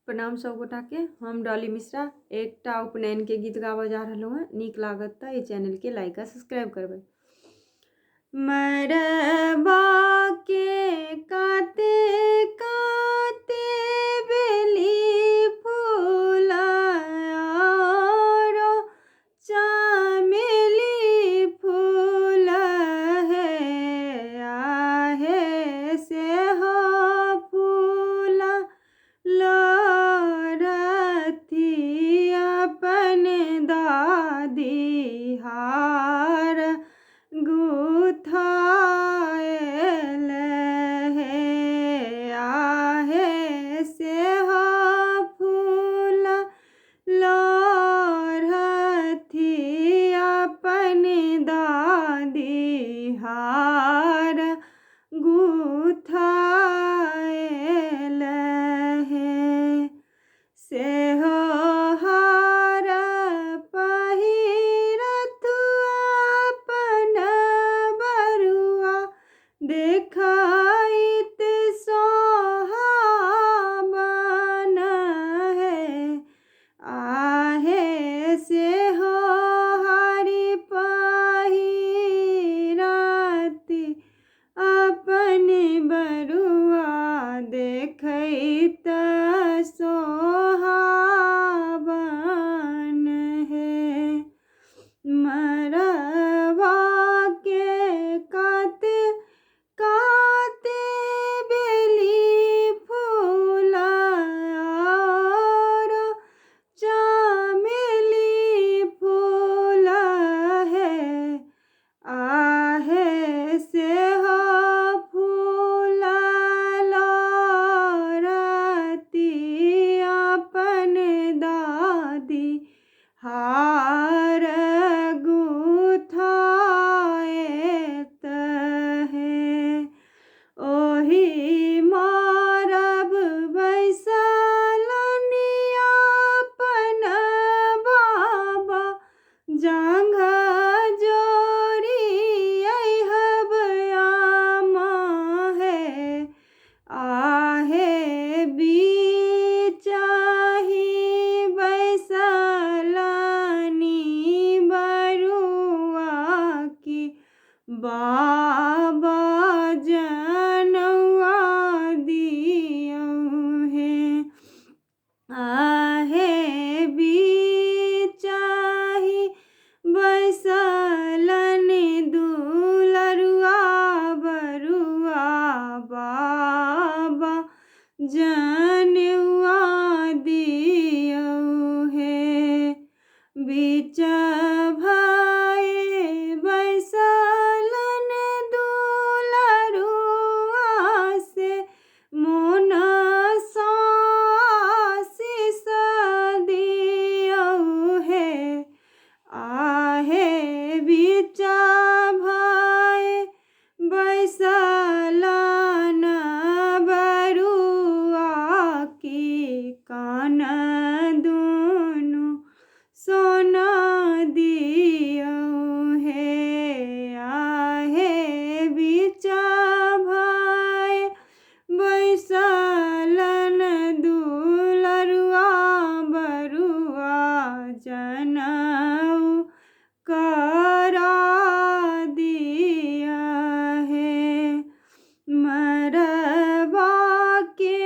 प्रणाम सब गोटा के। हम डॉली मिश्रा एकटा उपनयन के गीत गाबऽ जा रहलहुँ हैं। नीक लागत तऽ ई चैनल के लाइक आ सब्सक्राइब करबै। मरबा के काते काते बेली फूला और चमेली फूल है आहे से हो फूला लरथी अपन दादी हार गुथायल है आहे से हो फूला लरथी अपन दादी हार गुथायल है से हो हार पहिरत अपन बरुआ देखाइत सोहावन है आहे से हो हारी पहिरत अपन बरुआ देखैत सोहावन है। मरबा के काते काते बेली फूल और चमेली फूल है आहे से हो फूल लरती अपन दादी हार गुथाएत है। ओही मारब बैसलनिया अपन बाबा जांघा जोड़ी अइहब आमा है आहे बीचाही बैसलनी बरुआ की बाबा जनवा दियो है आहे बीचाही बैसलन दुलरुआ बरुआ बाबा जनवा दियो है। बीच भाई बैसलन दुलरुआ से मोन आशीष दियो है आहे बीच भाई बैसलन बरुआ की कान दुनु सोना दियो है आहे बीच भाई बैसलन दुलरुआ बरुआ जनऊ करा दिया है। मरबा के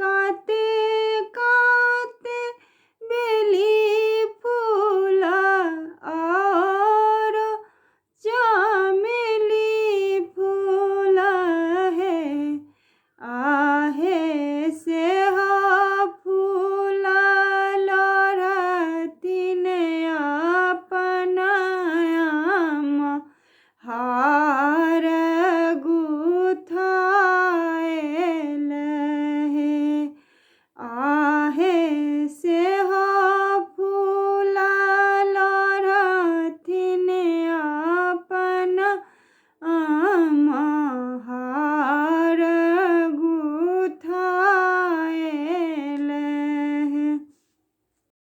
काते काते बेली फूल और चमेली फूल है आहे से हो फूल लरथिन अपन आमा हार